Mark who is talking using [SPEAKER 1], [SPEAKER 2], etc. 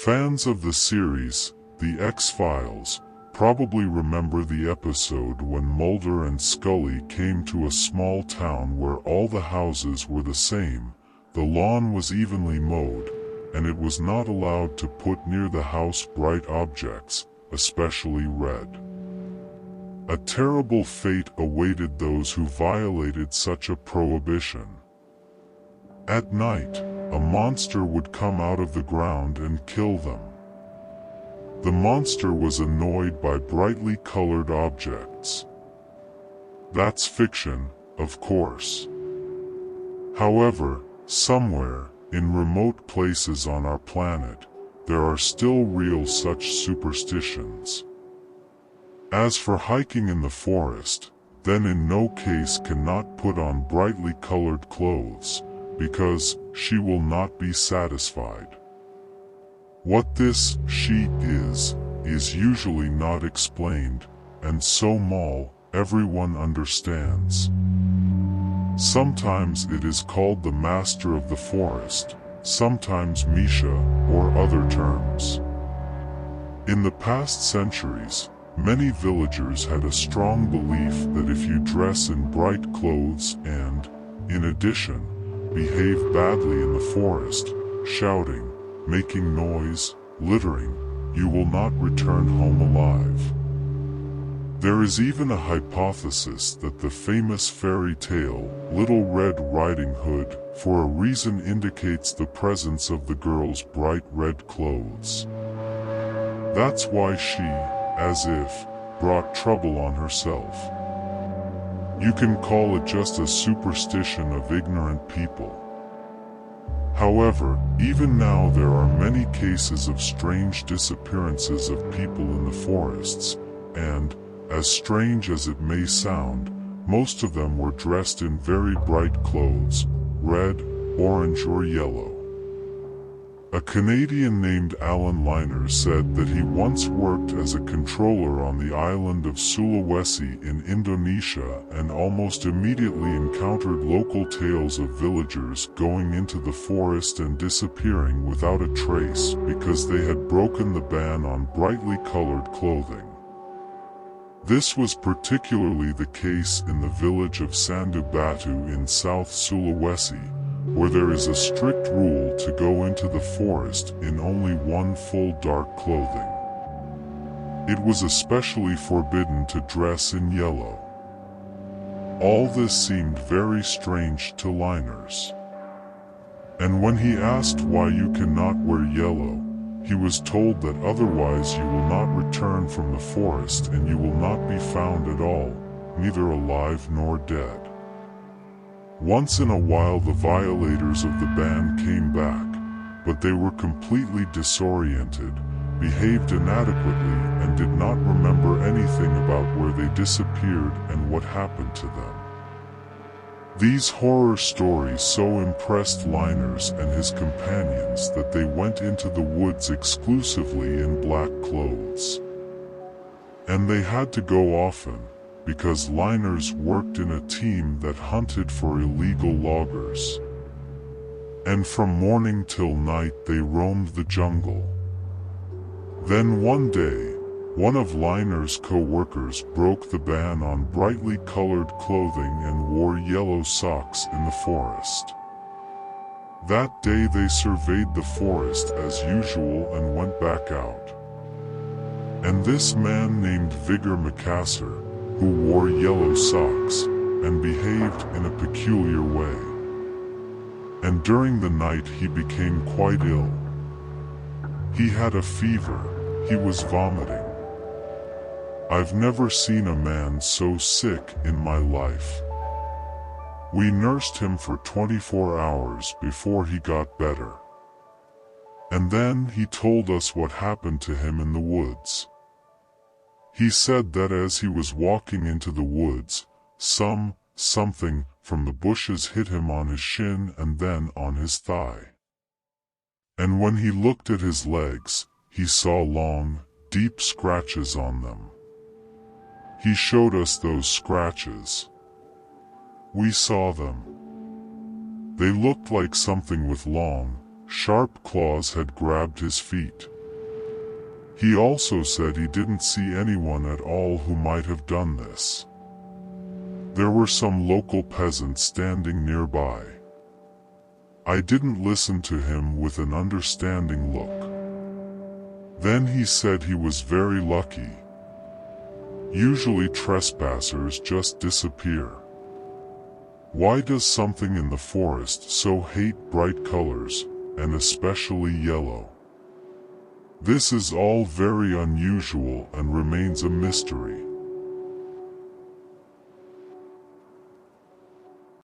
[SPEAKER 1] Fans of the series, The X-Files, probably remember the episode when Mulder and Scully came to a small town where all the houses were the same, the lawn was evenly mowed, and it was not allowed to put near the house bright objects, especially red. A terrible fate awaited those who violated such a prohibition. At night, a monster would come out of the ground and kill them. The monster was annoyed by brightly colored objects. That's fiction, of course. However, somewhere, in remote places on our planet, there are still real such superstitions. As for hiking in the forest, then in no case cannot put on brightly colored clothes, because she will not be satisfied. What this she is usually not explained, and so maul, everyone understands. Sometimes it is called the master of the forest, sometimes mesha, or other terms. In the past centuries, many villagers had a strong belief that if you dress in bright clothes and, in addition, behave badly in the forest, shouting, making noise, littering, you will not return home alive. There is even a hypothesis that the famous fairy tale, Little Red Riding Hood, for a reason indicates the presence of the girl's bright red clothes. That's why she, as if, brought trouble on herself. You can call it just a superstition of ignorant people. However, even now there are many cases of strange disappearances of people in the forests, and, as strange as it may sound, most of them were dressed in very bright clothes, red, orange or yellow. A Canadian named Alan Liner said that he once worked as a controller on the island of Sulawesi in Indonesia and almost immediately encountered local tales of villagers going into the forest and disappearing without a trace because they had broken the ban on brightly colored clothing. This was particularly the case in the village of Sandu Batu in South Sulawesi, where there is a strict rule to go into the forest in only one full dark clothing. It was especially forbidden to dress in yellow. All this seemed very strange to Liners. And when he asked why you cannot wear yellow, he was told that otherwise you will not return from the forest and you will not be found at all, neither alive nor dead. Once in a while the violators of the ban came back, but they were completely disoriented, behaved inadequately, and did not remember anything about where they disappeared and what happened to them. These horror stories so impressed Liners and his companions that they went into the woods exclusively in black clothes. And they had to go often, because Liners worked in a team that hunted for illegal loggers. And from morning till night they roamed the jungle. Then one day, one of Liners' co-workers broke the ban on brightly colored clothing and wore yellow socks in the forest. That day they surveyed the forest as usual and went back out. And this man named Vigor Macassar, who wore yellow socks, and behaved in a peculiar way. And during the night he became quite ill. He had a fever, he was vomiting. I've never seen a man so sick in my life. We nursed him for 24 hours before he got better. And then he told us what happened to him in the woods. He said that as he was walking into the woods, something from the bushes hit him on his shin and then on his thigh. And when he looked at his legs, he saw long, deep scratches on them. He showed us those scratches. We saw them. They looked like something with long, sharp claws had grabbed his feet. He also said he didn't see anyone at all who might have done this. There were some local peasants standing nearby. I didn't listen to him with an understanding look. Then he said he was very lucky. Usually trespassers just disappear. Why does something in the forest so hate bright colors, and especially yellow? This is all very unusual and remains a mystery.